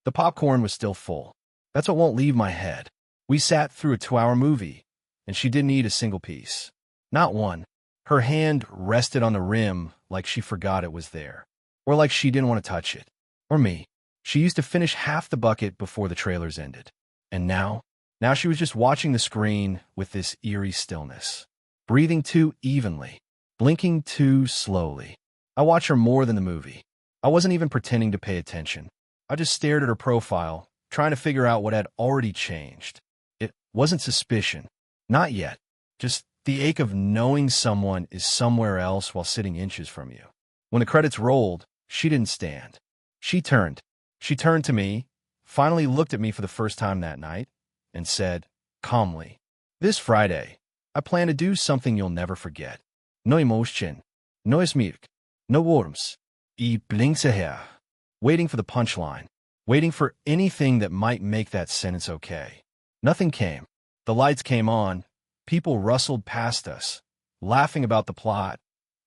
The popcorn was still full. That's what won't leave my head. We sat through a 2-hour movie, and she didn't eat a single piece. Not one. Her hand rested on the rim like she forgot it was there, or like she didn't want to touch it. Or me. She used to finish half the bucket before the trailers ended. And now she was just watching the screen with this eerie stillness, breathing too evenly, blinking too slowly. I watched her more than the movie. I wasn't even pretending to pay attention. I just stared at her profile, trying to figure out what had already changed. It wasn't suspicion. Not yet. Just the ache of knowing someone is somewhere else while sitting inches from you. When the credits rolled, she didn't stand. She turned. She turned to me, finally looked at me for the first time that night, and said, calmly, "This Friday, I plan to do something you'll never forget. No emotion, no smirk, no words. I blinks her." Waiting for the punchline, waiting for anything that might make that sentence okay. Nothing came. The lights came on. People rustled past us, laughing about the plot,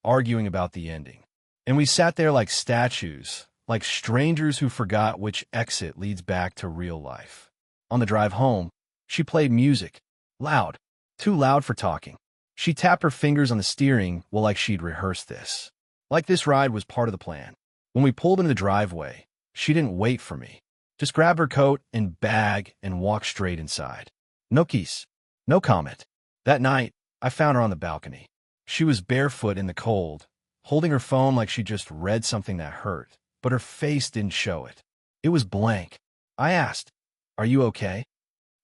arguing about the ending. And we sat there like statues, like strangers who forgot which exit leads back to real life. On the drive home, she played music. Loud. Too loud for talking. She tapped her fingers on the steering like she'd rehearsed this. Like this ride was part of the plan. When we pulled into the driveway, she didn't wait for me. Just grabbed her coat and bag and walked straight inside. No kiss. No comment. That night, I found her on the balcony. She was barefoot in the cold, holding her phone like she just read something that hurt, but her face didn't show it. It was blank. I asked, "Are you okay?"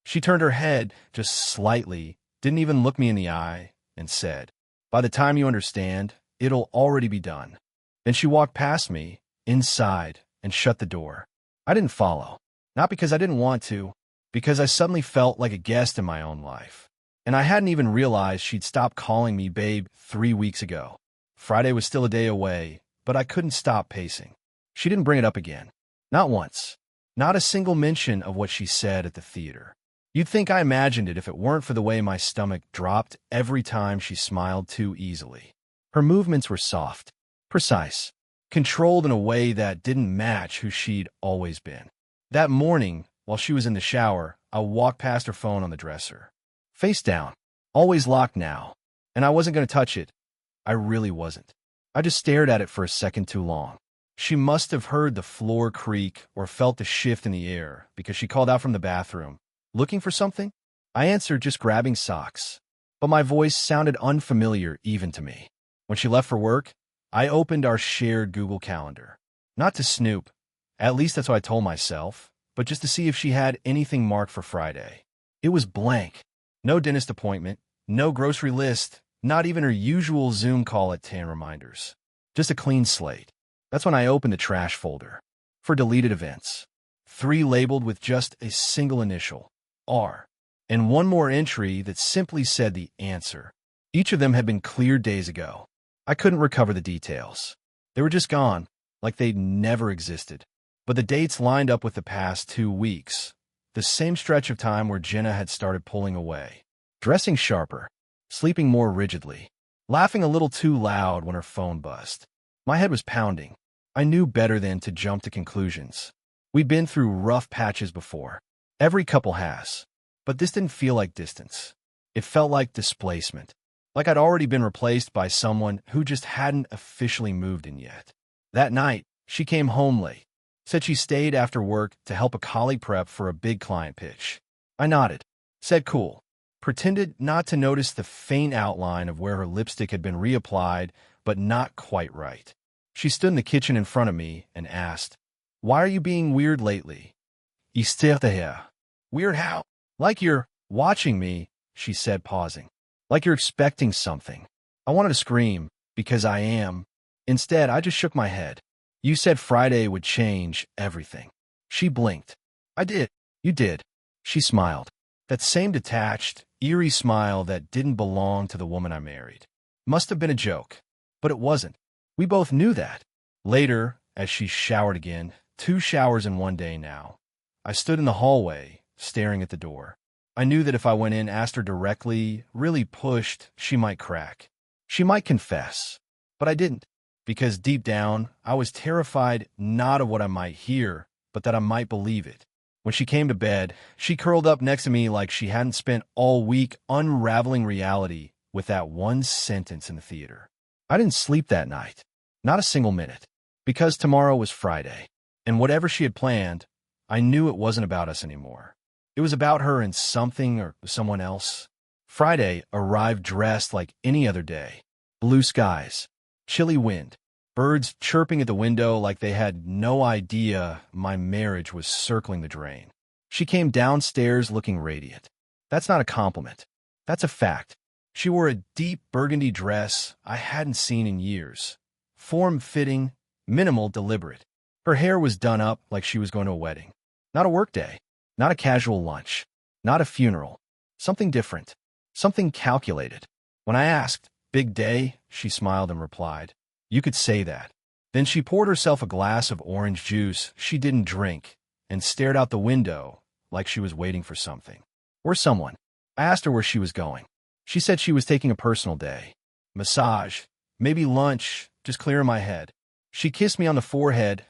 She turned her head just slightly, didn't even look me in the eye, and said, "By the time you understand, it'll already be done." Then she walked past me, inside, and shut the door. I didn't follow. Not because I didn't want to, because I suddenly felt like a guest in my own life. And I hadn't even realized she'd stopped calling me babe 3 weeks ago. Friday was still a day away, but I couldn't stop pacing. She didn't bring it up again. Not once. Not a single mention of what she said at the theater. You'd think I imagined it if it weren't for the way my stomach dropped every time she smiled too easily. Her movements were soft, precise, controlled in a way that didn't match who she'd always been. That morning, while she was in the shower, I walked past her phone on the dresser. Face down, always locked now, and I wasn't going to touch it. I really wasn't. I just stared at it for a second too long. She must have heard the floor creak or felt the shift in the air because she called out from the bathroom. "Looking for something?" I answered, "Just grabbing socks." But my voice sounded unfamiliar even to me. When she left for work, I opened our shared Google Calendar. Not to snoop, at least that's what I told myself, but just to see if she had anything marked for Friday. It was blank. No dentist appointment, no grocery list, not even her usual Zoom call at 10 reminders. Just a clean slate. That's when I opened the trash folder. For deleted events. 3 labeled with just a single initial, R, and one more entry that simply said the answer. Each of them had been cleared days ago. I couldn't recover the details. They were just gone, like they'd never existed. But the dates lined up with the past 2 weeks, the same stretch of time where Jenna had started pulling away, dressing sharper, sleeping more rigidly, laughing a little too loud when her phone buzzed. My head was pounding. I knew better than to jump to conclusions. We'd been through rough patches before. Every couple has. But this didn't feel like distance. It felt like displacement. Like I'd already been replaced by someone who just hadn't officially moved in yet. That night, she came home late. Said she stayed after work to help a colleague prep for a big client pitch. I nodded. Said cool. Pretended not to notice the faint outline of where her lipstick had been reapplied, but not quite right. She stood in the kitchen in front of me and asked, "Why are you being weird lately?" "I stared at her." "Weird how?" "Like you're watching me," she said, pausing. "Like you're expecting something." I wanted to scream, because I am. Instead, I just shook my head. "You said Friday would change everything." She blinked. "I did." "You did." She smiled. That same detached, eerie smile that didn't belong to the woman I married. Must have been a joke. But it wasn't. We both knew that. Later, as she showered again, 2 showers in one day now, I stood in the hallway, staring at the door. I knew that if I went in, asked her directly, really pushed, she might crack. She might confess. But I didn't. Because deep down, I was terrified not of what I might hear, but that I might believe it. When she came to bed, she curled up next to me like she hadn't spent all week unraveling reality with that one sentence in the theater. I didn't sleep that night, not a single minute, because tomorrow was Friday, and whatever she had planned, I knew it wasn't about us anymore. It was about her and something or someone else. Friday arrived dressed like any other day. Blue skies, chilly wind, birds chirping at the window like they had no idea my marriage was circling the drain. She came downstairs looking radiant. That's not a compliment. That's a fact. She wore a deep burgundy dress I hadn't seen in years. Form-fitting, minimal, deliberate. Her hair was done up like she was going to a wedding. Not a workday, not a casual lunch, not a funeral. Something different, something calculated. When I asked, "Big day?" she smiled and replied, "You could say that." Then she poured herself a glass of orange juice she didn't drink and stared out the window like she was waiting for something. Or someone. I asked her where she was going. She said she was taking a personal day. Massage, maybe lunch, just clearing my head. She kissed me on the forehead,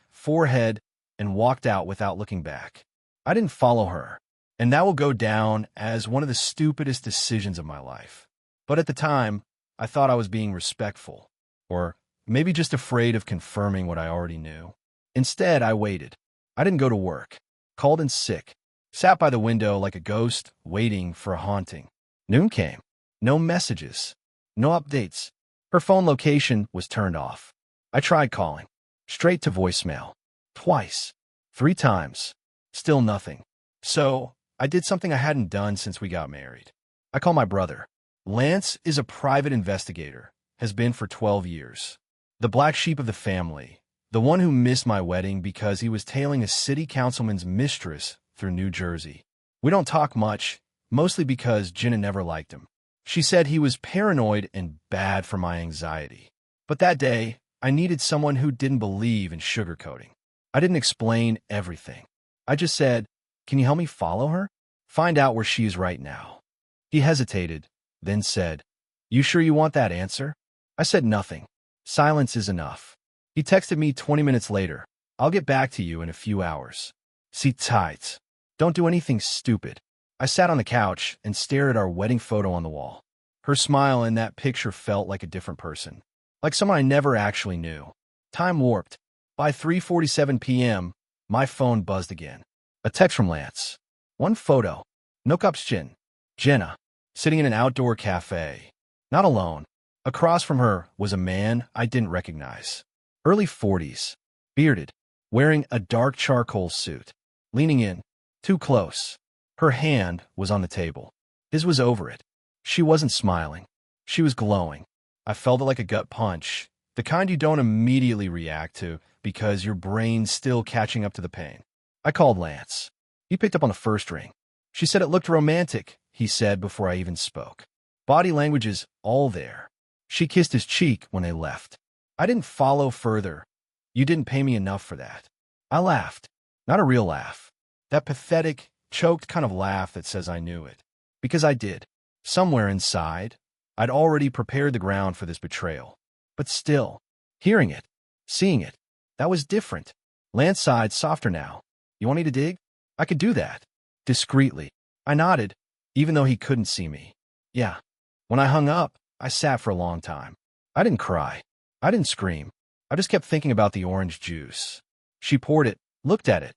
and walked out without looking back. I didn't follow her, and that will go down as one of the stupidest decisions of my life. But at the time, I thought I was being respectful, or maybe just afraid of confirming what I already knew. Instead, I waited. I didn't go to work. Called in sick. Sat by the window like a ghost, waiting for a haunting. Noon came. No messages. No updates. Her phone location was turned off. I tried calling. Straight to voicemail. Twice. 3 times. Still nothing. So, I did something I hadn't done since we got married. I called my brother. Lance is a private investigator. Has been for 12 years. The black sheep of the family. The one who missed my wedding because he was tailing a city councilman's mistress through New Jersey. We don't talk much, mostly because Jenna never liked him. She said he was paranoid and bad for my anxiety. But that day, I needed someone who didn't believe in sugarcoating. I didn't explain everything. I just said, "Can you help me follow her? Find out where she is right now." He hesitated, then said, "You sure you want that answer?" I said nothing. Silence is enough. He texted me 20 minutes later. "I'll get back to you in a few hours. Sit tight. Don't do anything stupid." I sat on the couch and stared at our wedding photo on the wall. Her smile in that picture felt like a different person, like someone I never actually knew. Time warped. By 3:47 p.m., my phone buzzed again. A text from Lance. One photo. No caption. Jenna, sitting in an outdoor cafe. Not alone. Across from her was a man I didn't recognize. Early 40s. Bearded. Wearing a dark charcoal suit. Leaning in. Too close. Her hand was on the table. His was over it. She wasn't smiling. She was glowing. I felt it like a gut punch, the kind you don't immediately react to because your brain's still catching up to the pain. I called Lance. He picked up on the first ring. "She said it looked romantic," he said before I even spoke. Body language is all there. She kissed his cheek when they left. I didn't follow further. "You didn't pay me enough for that." I laughed. Not a real laugh. That pathetic, choked kind of laugh that says I knew it. Because I did. Somewhere inside, I'd already prepared the ground for this betrayal. But still, hearing it, seeing it, that was different. Lance sighed softer now. "You want me to dig?" I could do that. Discreetly. I nodded, even though he couldn't see me. Yeah. When I hung up, I sat for a long time. I didn't cry. I didn't scream. I just kept thinking about the orange juice. She poured it, looked at it,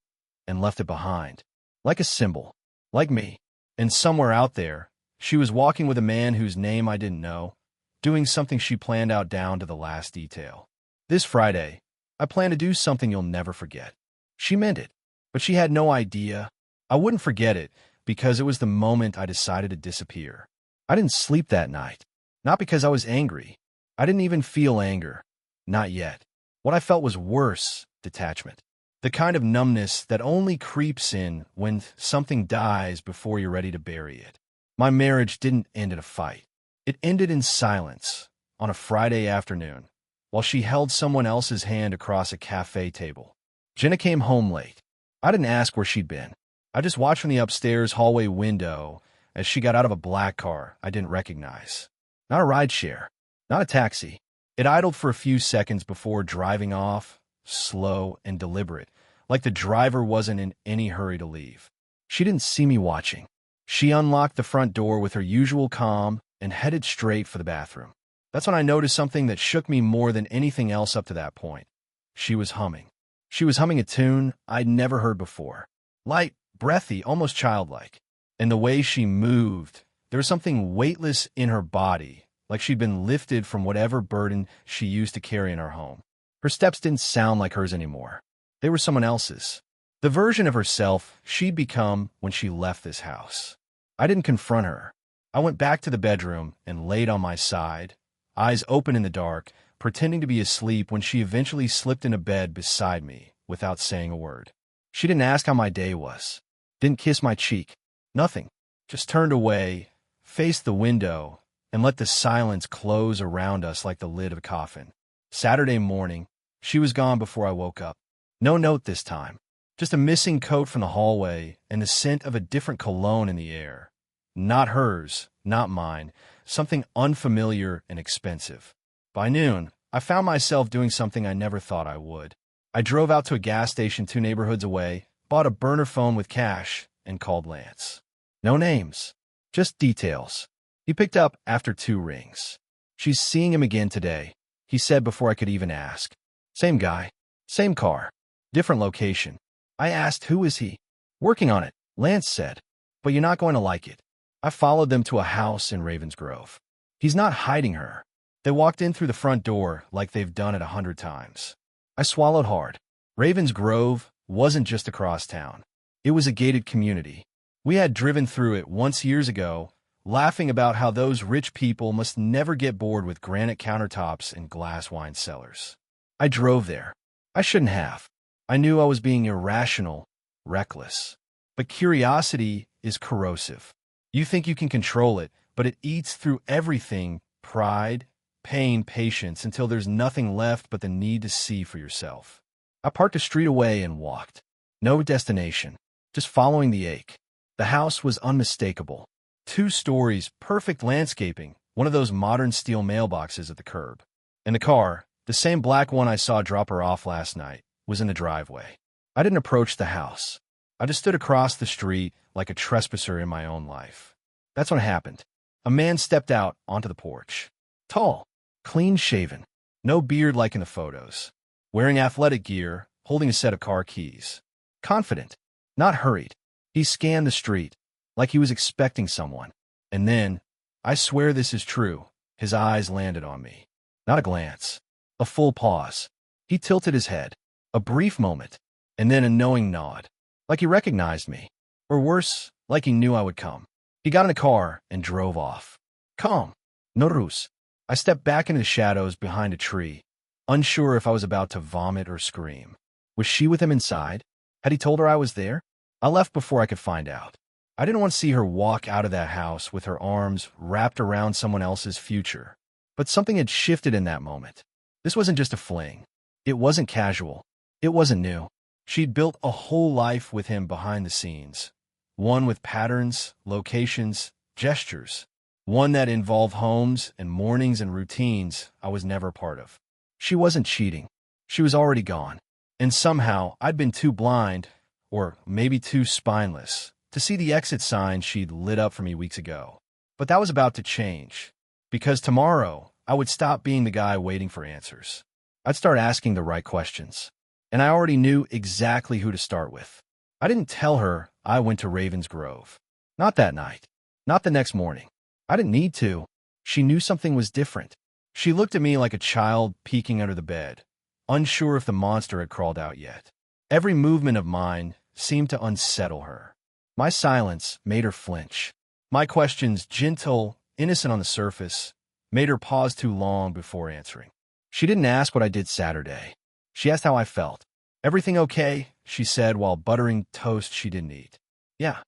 and left it behind. Like a symbol. Like me. And somewhere out there, she was walking with a man whose name I didn't know, doing something she planned out down to the last detail. This Friday, I plan to do something you'll never forget. She meant it, but she had no idea. I wouldn't forget it because it was the moment I decided to disappear. I didn't sleep that night. Not because I was angry. I didn't even feel anger. Not yet. What I felt was worse, detachment. The kind of numbness that only creeps in when something dies before you're ready to bury it. My marriage didn't end in a fight. It ended in silence, on a Friday afternoon, while she held someone else's hand across a cafe table. Jenna came home late. I didn't ask where she'd been. I just watched from the upstairs hallway window as she got out of a black car I didn't recognize. Not a rideshare, not a taxi. It idled for a few seconds before driving off, slow and deliberate, like the driver wasn't in any hurry to leave. She didn't see me watching. She unlocked the front door with her usual calm and headed straight for the bathroom. That's when I noticed something that shook me more than anything else up to that point. She was humming. She was humming a tune I'd never heard before. Light, breathy, almost childlike. And the way she moved, there was something weightless in her body, like she'd been lifted from whatever burden she used to carry in her home. Her steps didn't sound like hers anymore. They were someone else's. The version of herself she'd become when she left this house. I didn't confront her. I went back to the bedroom and laid on my side, eyes open in the dark, pretending to be asleep when she eventually slipped into bed beside me without saying a word. She didn't ask how my day was, didn't kiss my cheek, nothing. Just turned away, faced the window, and let the silence close around us like the lid of a coffin. Saturday morning, she was gone before I woke up. No note this time, just a missing coat from the hallway and the scent of a different cologne in the air. Not hers, not mine, something unfamiliar and expensive. By noon, I found myself doing something I never thought I would. I drove out to a gas station 2 neighborhoods away, bought a burner phone with cash, and called Lance. No names, just details. He picked up after 2 rings. She's seeing him again today, he said before I could even ask. Same guy, same car, different location. I asked, who is he? Working on it, Lance said. But you're not going to like it. I followed them to a house in Ravensgrove. He's not hiding her. They walked in through the front door like they've done it 100 times. I swallowed hard. Ravensgrove wasn't just across town. It was a gated community. We had driven through it once years ago, laughing about how those rich people must never get bored with granite countertops and glass wine cellars. I drove there. I shouldn't have. I knew I was being irrational, reckless. But curiosity is corrosive. You think you can control it, but it eats through everything: pride, pain, patience, until there's nothing left but the need to see for yourself. I parked a street away and walked. No destination, just following the ache. The house was unmistakable. 2 stories, perfect landscaping, one of those modern steel mailboxes at the curb. And the car, the same black one I saw drop her off last night, was in the driveway. I didn't approach the house. I just stood across the street like a trespasser in my own life. That's what happened. A man stepped out onto the porch. Tall, clean-shaven, no beard like in the photos. Wearing athletic gear, holding a set of car keys. Confident, not hurried. He scanned the street, like he was expecting someone. And then, I swear this is true, his eyes landed on me. Not a glance. A full pause. He tilted his head. A brief moment. And then a knowing nod. Like he recognized me. Or worse, like he knew I would come. He got in a car and drove off. Calm. No ruse. I stepped back into the shadows behind a tree, unsure if I was about to vomit or scream. Was she with him inside? Had he told her I was there? I left before I could find out. I didn't want to see her walk out of that house with her arms wrapped around someone else's future. But something had shifted in that moment. This wasn't just a fling. It wasn't casual. It wasn't new. She'd built a whole life with him behind the scenes. One with patterns, locations, gestures. One that involved homes and mornings and routines I was never a part of. She wasn't cheating. She was already gone. And somehow I'd been too blind, or maybe too spineless, to see the exit sign she'd lit up for me weeks ago. But that was about to change. Because tomorrow, I would stop being the guy waiting for answers. I'd start asking the right questions. And I already knew exactly who to start with. I didn't tell her I went to Ravensgrove. Not that night. Not the next morning. I didn't need to. She knew something was different. She looked at me like a child peeking under the bed, unsure if the monster had crawled out yet. Every movement of mine seemed to unsettle her. My silence made her flinch. My questions, gentle, innocent on the surface, made her pause too long before answering. She didn't ask what I did Saturday. She asked how I felt. Everything okay? She said while buttering toast she didn't eat. Yeah,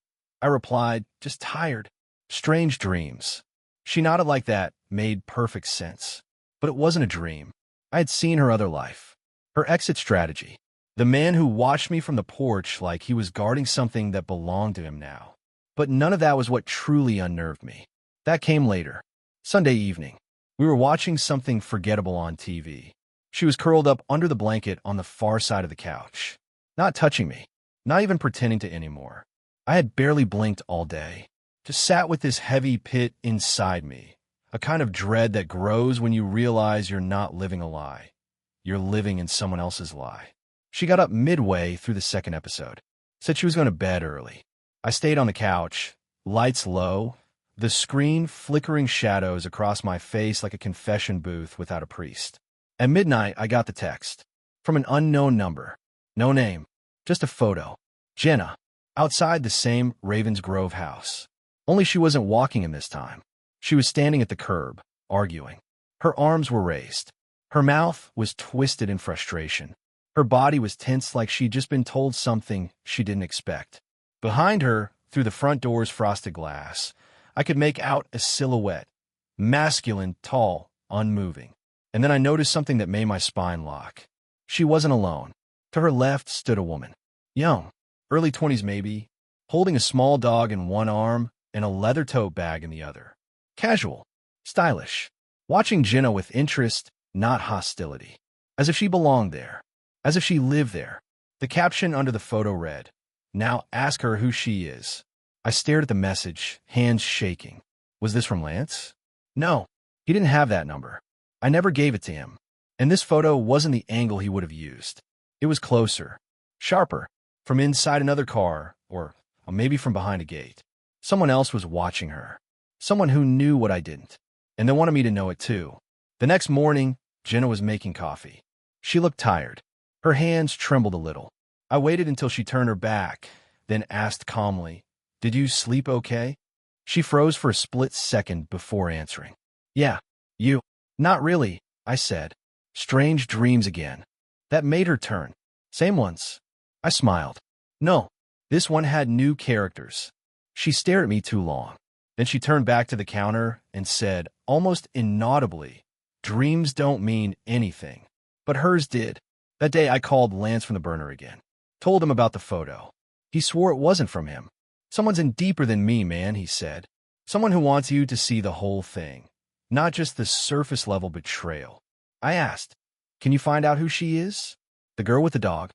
I replied, just tired. Strange dreams. She nodded like that made perfect sense. But it wasn't a dream. I had seen her other life. Her exit strategy. The man who watched me from the porch like he was guarding something that belonged to him now. But none of that was what truly unnerved me. That came later. Sunday evening. We were watching something forgettable on TV. She was curled up under the blanket on the far side of the couch. not touching me, not even pretending to anymore. I had barely blinked all day, just sat with this heavy pit inside me, a kind of dread that grows when you realize you're not living a lie. You're living in someone else's lie. She got up midway through the second episode, said she was going to bed early. I stayed on the couch, lights low, the screen flickering shadows across my face like a confession booth without a priest. At midnight, I got the text from an unknown number. No name, just a photo. Jenna, outside the same Ravens Grove house. Only she wasn't walking in this time. She was standing at the curb, arguing. Her arms were raised. Her mouth was twisted in frustration. Her body was tense like she'd just been told something she didn't expect. Behind her, through the front door's frosted glass, I could make out a silhouette, masculine, tall, unmoving. And then I noticed something that made my spine lock. She wasn't alone. To her left stood a woman, young, early 20s maybe, holding a small dog in one arm and a leather tote bag in the other. Casual, stylish, watching Jenna with interest, not hostility, as if she belonged there, as if she lived there. The caption under the photo read, "Now ask her who she is." I stared at the message, hands shaking. Was this from Lance? No, he didn't have that number. I never gave it to him. And this photo wasn't the angle he would have used. It was closer, sharper, from inside another car, or maybe from behind a gate. Someone else was watching her. Someone who knew what I didn't. And they wanted me to know it too. The next morning, Jenna was making coffee. She looked tired. Her hands trembled a little. I waited until she turned her back, then asked calmly, "Did you sleep okay?" She froze for a split second before answering. "Yeah, you." "Not really," I said. "Strange dreams again." That made her turn. "Same ones." I smiled. "No, this one had new characters." She stared at me too long. Then she turned back to the counter and said, almost inaudibly, "Dreams don't mean anything." But hers did. That day I called Lance from the burner again. Told him about the photo. He swore it wasn't from him. "Someone's in deeper than me, man," he said. "Someone who wants you to see the whole thing, not just the surface-level betrayal." I asked, "Can you find out who she is?" "The girl with the dog?"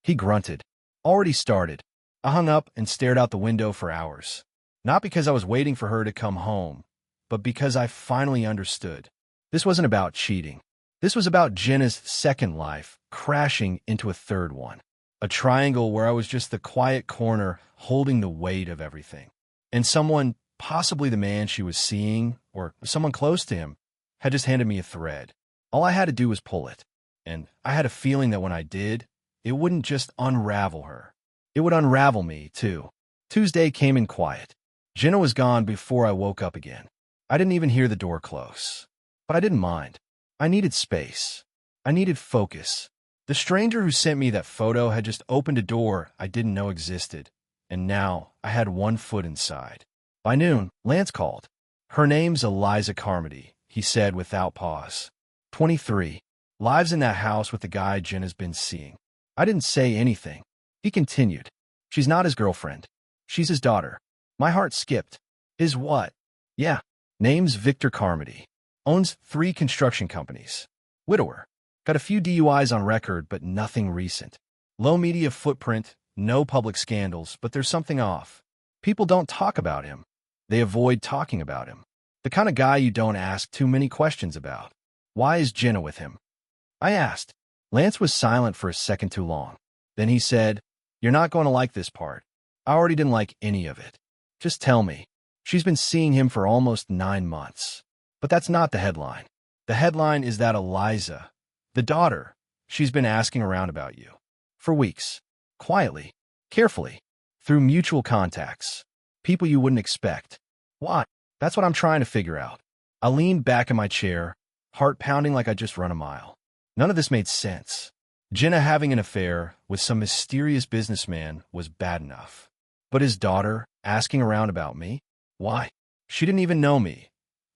He grunted. "Already started." I hung up and stared out the window for hours. Not because I was waiting for her to come home, but because I finally understood. This wasn't about cheating. This was about Jenna's second life crashing into a third one. A triangle where I was just the quiet corner holding the weight of everything. And someone, possibly the man she was seeing, or someone close to him, had just handed me a thread. All I had to do was pull it. And I had a feeling that when I did, it wouldn't just unravel her. It would unravel me, too. Tuesday came in quiet. Jenna was gone before I woke up again. I didn't even hear the door close. But I didn't mind. I needed space. I needed focus. The stranger who sent me that photo had just opened a door I didn't know existed, and now I had one foot inside. By noon, Lance called. "Her name's Eliza Carmody," he said without pause. 23. Lives in that house with the guy Jenna's been seeing. I didn't say anything. He continued. "She's not his girlfriend. She's his daughter." My heart skipped. "His what?" "Yeah. Name's Victor Carmody. Owns 3 construction companies. Widower. Got a few DUIs on record, but nothing recent. Low media footprint, no public scandals, but there's something off. People don't talk about him. They avoid talking about him. The kind of guy you don't ask too many questions about. Why is Jenna with him?" I asked. Lance was silent for a second too long. Then he said, "You're not going to like this part. I already didn't like any of it. Just tell me. She's been seeing him for almost 9 months. But that's not the headline. The headline is that Eliza, the daughter, she's been asking around about you. For weeks. Quietly. Carefully. Through mutual contacts. People you wouldn't expect. Why? That's what I'm trying to figure out." I leaned back in my chair, heart pounding like I'd just run a mile. None of this made sense. Jenna having an affair with some mysterious businessman was bad enough. But his daughter asking around about me? Why? She didn't even know me.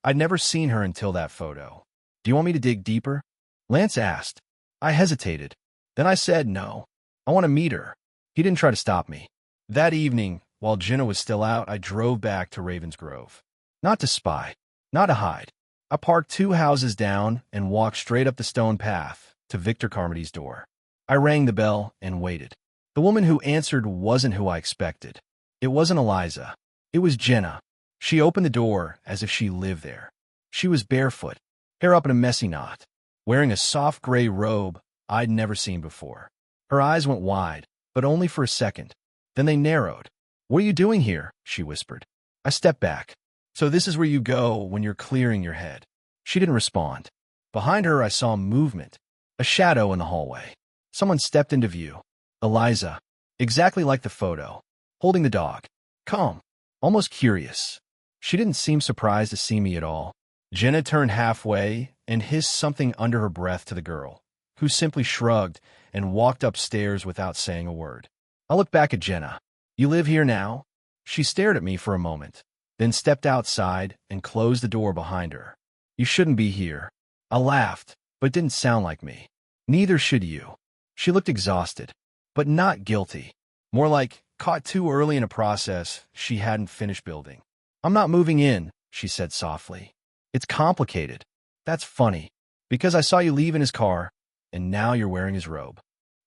I'd never seen her until that photo. "Do you want me to dig deeper?" Lance asked. I hesitated. Then I said no. I want to meet her. He didn't try to stop me. That evening, while Jenna was still out, I drove back to Ravens Grove. Not to spy. Not to hide. I parked 2 houses down and walked straight up the stone path to Victor Carmody's door. I rang the bell and waited. The woman who answered wasn't who I expected. It wasn't Eliza. It was Jenna. She opened the door as if she lived there. She was barefoot, hair up in a messy knot, wearing a soft gray robe I'd never seen before. Her eyes went wide, but only for a second. Then they narrowed. "What are you doing here?" she whispered. I stepped back. "So this is where you go when you're clearing your head." She didn't respond. Behind her, I saw movement, a shadow in the hallway. Someone stepped into view. Eliza, exactly like the photo, holding the dog. Calm, almost curious. She didn't seem surprised to see me at all. Jenna turned halfway and hissed something under her breath to the girl, who simply shrugged and walked upstairs without saying a word. I looked back at Jenna. "You live here now?" She stared at me for a moment, then stepped outside and closed the door behind her. "You shouldn't be here." I laughed, but it didn't sound like me. "Neither should you." She looked exhausted, but not guilty. More like caught too early in a process she hadn't finished building. "I'm not moving in," she said softly. "It's complicated." "That's funny, because I saw you leave in his car, and now you're wearing his robe."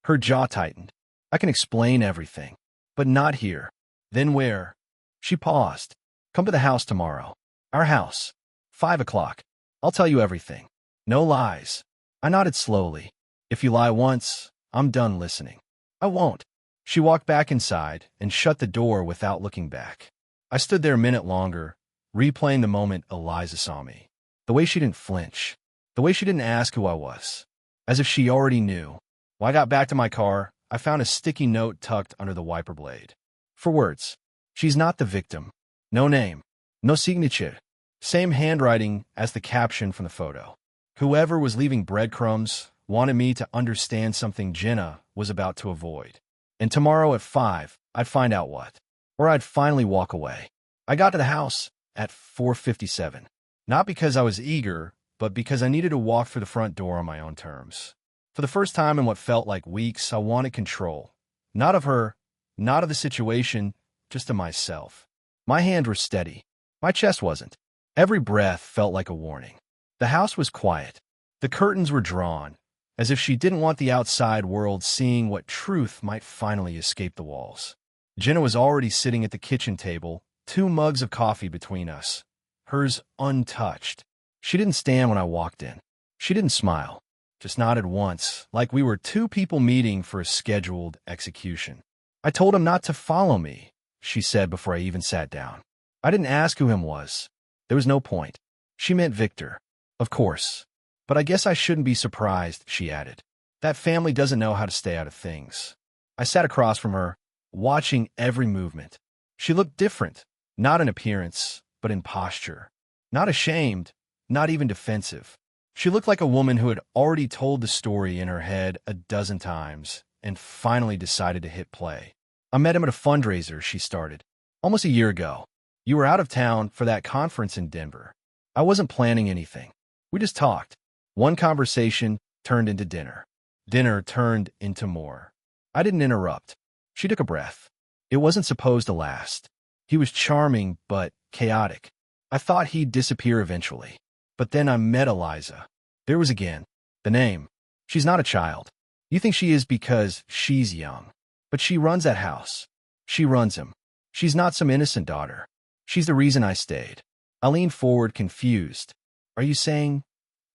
Her jaw tightened. "I can explain everything, but not here." "Then where?" She paused. "Come to the house tomorrow. Our house. 5 o'clock. I'll tell you everything. No lies." I nodded slowly. "If you lie once, I'm done listening." "I won't." She walked back inside and shut the door without looking back. I stood there a minute longer, replaying the moment Eliza saw me. The way she didn't flinch. The way she didn't ask who I was. As if she already knew. When I got back to my car, I found a sticky note tucked under the wiper blade. For words. She's not the victim. No name. No signature. Same handwriting as the caption from the photo. Whoever was leaving breadcrumbs wanted me to understand something Jenna was about to avoid. And tomorrow at 5, I'd find out what. Or I'd finally walk away. I got to the house at 4:57. Not because I was eager, but because I needed to walk through the front door on my own terms. For the first time in what felt like weeks, I wanted control. Not of her, not of the situation, just of myself. My hands were steady. My chest wasn't. Every breath felt like a warning. The house was quiet. The curtains were drawn, as if she didn't want the outside world seeing what truth might finally escape the walls. Jenna was already sitting at the kitchen table, 2 mugs of coffee between us, hers untouched. She didn't stand when I walked in. She didn't smile, just nodded once, like we were 2 people meeting for a scheduled execution. "I told him not to follow me," she said before I even sat down. I didn't ask who him was. There was no point. She meant Victor. Of course. "But I guess I shouldn't be surprised," she added. "That family doesn't know how to stay out of things." I sat across from her, watching every movement. She looked different, not in appearance, but in posture. Not ashamed, not even defensive. She looked like a woman who had already told the story in her head a dozen times and finally decided to hit play. "I met him at a fundraiser," she started, "almost a year ago. You were out of town for that conference in Denver. I wasn't planning anything. We just talked. One conversation turned into dinner. Dinner turned into more. I didn't interrupt." She took a breath. "It wasn't supposed to last. He was charming, but chaotic. I thought he'd disappear eventually. But then I met Eliza. There was again. The name. She's not a child. You think she is because she's young. But she runs that house. She runs him. She's not some innocent daughter. She's the reason I stayed." I leaned forward, confused. "Are you saying—"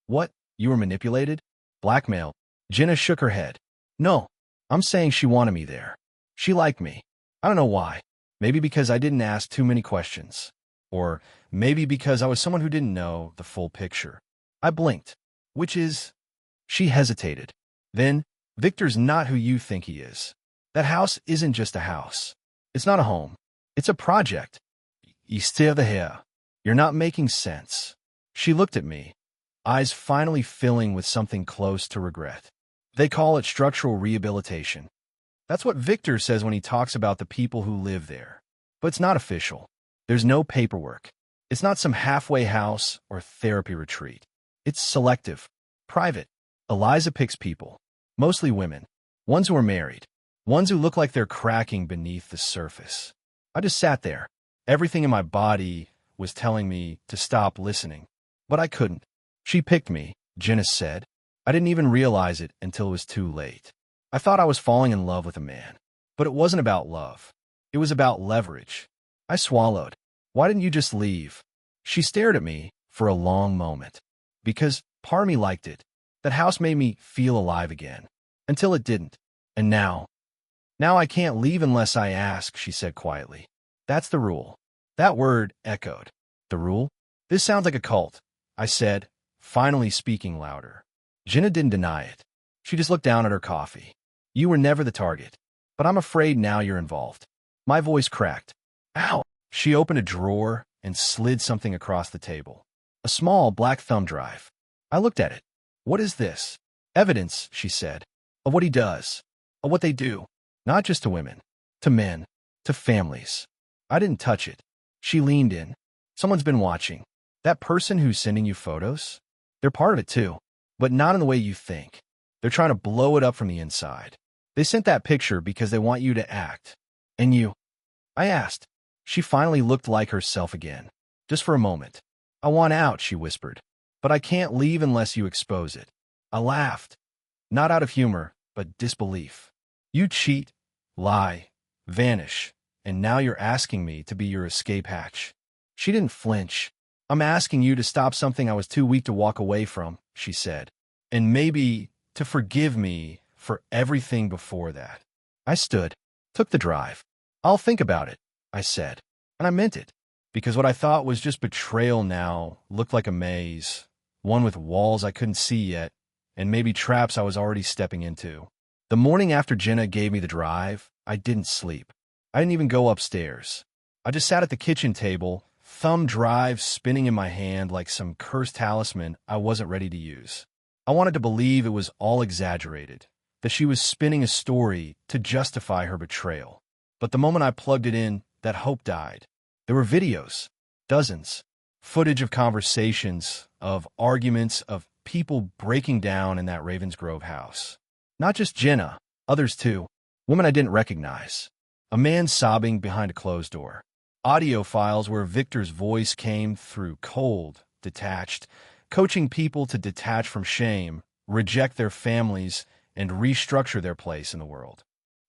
"What? You were manipulated? Blackmailed?" Jenna shook her head. "No. I'm saying she wanted me there. She liked me. I don't know why. Maybe because I didn't ask too many questions. Or maybe because I was someone who didn't know the full picture." I blinked. "Which is—" She hesitated. Then, "Victor's not who you think he is. That house isn't just a house. It's not a home. It's a project. You still the hair. You're not making sense." She looked at me, eyes finally filling with something close to regret. "They call it structural rehabilitation. That's what Victor says when he talks about the people who live there. But it's not official. There's no paperwork. It's not some halfway house or therapy retreat. It's selective, private. Eliza picks people, mostly women, ones who are married, ones who look like they're cracking beneath the surface." I just sat there. Everything in my body was telling me to stop listening, but I couldn't. "She picked me," Jenna said. "I didn't even realize it until it was too late. I thought I was falling in love with a man. But it wasn't about love. It was about leverage. I swallowed. Why didn't you just leave? She stared at me for a long moment. Because part of me liked it. That house made me feel alive again. Until it didn't. And now I can't leave unless I ask, she said quietly. That's the rule. That word echoed. The rule? This sounds like a cult, I said, finally speaking louder. Jenna didn't deny it. She just looked down at her coffee. You were never the target. But I'm afraid now you're involved. My voice cracked. Ow! She opened a drawer and slid something across the table. A small black thumb drive. I looked at it. What is this? Evidence, she said, of what he does, of what they do. Not just to women, to men, to families. I didn't touch it. She leaned in. Someone's been watching. That person who's sending you photos? They're part of it too, but not in the way you think. They're trying to blow it up from the inside. They sent that picture because they want you to act. And you? I asked. She finally looked like herself again. Just for a moment. I want out, she whispered. But I can't leave unless you expose it. I laughed. Not out of humor, but disbelief. You cheat, lie, vanish, and now you're asking me to be your escape hatch. She didn't flinch. I'm asking you to stop something I was too weak to walk away from, she said. And maybe to forgive me for everything before that. I stood, took the drive. I'll think about it, I said. And I meant it, because what I thought was just betrayal now looked like a maze, one with walls I couldn't see yet, and maybe traps I was already stepping into. The morning after Jenna gave me the drive, I didn't sleep. I didn't even go upstairs. I just sat at the kitchen table, thumb drive spinning in my hand like some cursed talisman I wasn't ready to use. I wanted to believe it was all exaggerated, that she was spinning a story to justify her betrayal. But the moment I plugged it in, that hope died. There were videos, dozens, footage of conversations, of arguments, of people breaking down in that Ravensgrove house. Not just Jenna, others too, women I didn't recognize. A man sobbing behind a closed door. Audio files where Victor's voice came through cold, detached, coaching people to detach from shame, reject their families, and restructure their place in the world.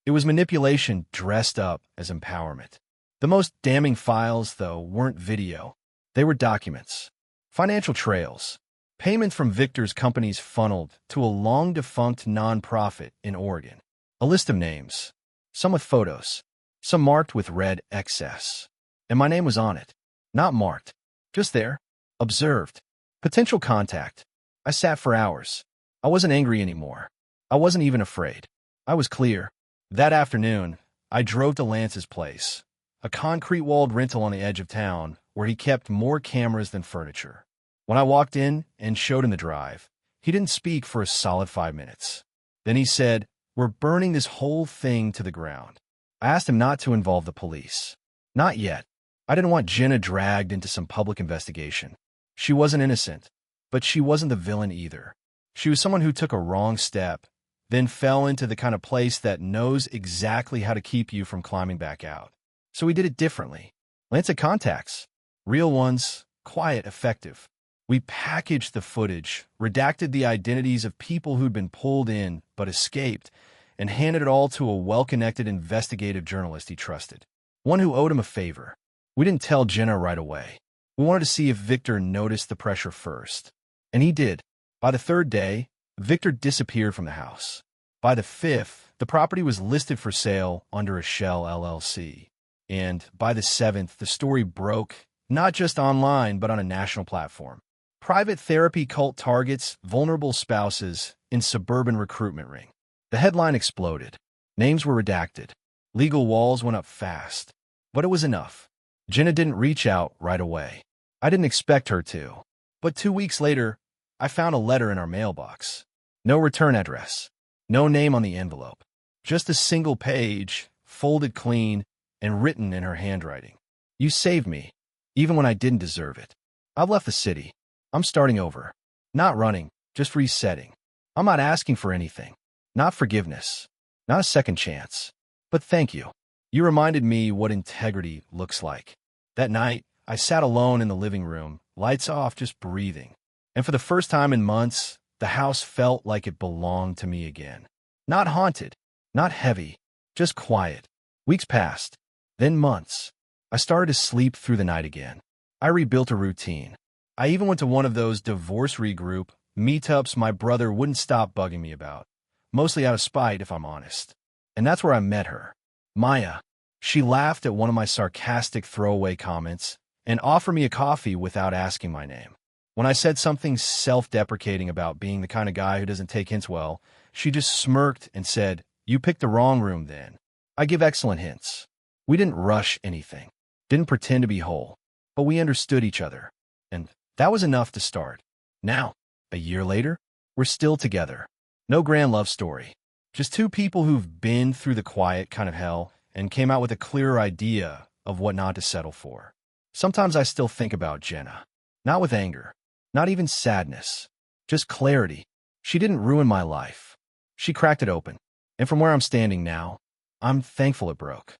It was manipulation dressed up as empowerment. The most damning files, though, weren't video. They were documents. Financial trails. Payments from Victor's companies funneled to a long-defunct nonprofit in Oregon. A list of names. Some with photos. Some marked with red XS. And my name was on it. Not marked. Just there. Observed. Potential contact. I sat for hours. I wasn't angry anymore. I wasn't even afraid. I was clear. That afternoon, I drove to Lance's place, a concrete-walled rental on the edge of town where he kept more cameras than furniture. When I walked in and showed him the drive, he didn't speak for a solid 5 minutes. Then he said, "We're burning this whole thing to the ground." I asked him not to involve the police. Not yet. I didn't want Jenna dragged into some public investigation. She wasn't innocent, but she wasn't the villain either. She was someone who took a wrong step, then fell into the kind of place that knows exactly how to keep you from climbing back out. So we did it differently. Lance had contacts. Real ones, quiet, effective. We packaged the footage, redacted the identities of people who'd been pulled in but escaped, and handed it all to a well-connected investigative journalist he trusted. One who owed him a favor. We didn't tell Jenna right away. We wanted to see if Victor noticed the pressure first. And he did. By the third day, Victor disappeared from the house. By the fifth, the property was listed for sale under a shell LLC. And by the seventh, the story broke, not just online, but on a national platform. Private therapy cult targets vulnerable spouses in suburban recruitment ring. The headline exploded. Names were redacted. Legal walls went up fast. But it was enough. Jenna didn't reach out right away. I didn't expect her to. But 2 weeks later, I found a letter in our mailbox. No return address. No name on the envelope. Just a single page, folded clean, and written in her handwriting. You saved me, even when I didn't deserve it. I've left the city. I'm starting over. Not running, just resetting. I'm not asking for anything. Not forgiveness. Not a second chance. But thank you. You reminded me what integrity looks like. That night, I sat alone in the living room, lights off, just breathing. And for the first time in months, the house felt like it belonged to me again. Not haunted, not heavy, Just quiet. Weeks passed. Then months. I started to sleep through the night again. I rebuilt a routine. I even went to one of those divorce regroup meetups my brother wouldn't stop bugging me about. Mostly out of spite, if I'm honest. And that's where I met her. Maya. She laughed at one of my sarcastic throwaway comments and offered me a coffee without asking my name. When I said something self-deprecating about being the kind of guy who doesn't take hints well, she just smirked and said, "You picked the wrong room then." I give excellent hints. We didn't rush anything, didn't pretend to be whole, but we understood each other. And that was enough to start. Now, a year later, we're still together. No grand love story. Just two people who've been through the quiet kind of hell and came out with a clearer idea of what not to settle for. Sometimes I still think about Jenna. Not with anger. Not even sadness. Just clarity. She didn't ruin my life. She cracked it open. And from where I'm standing now, I'm thankful it broke.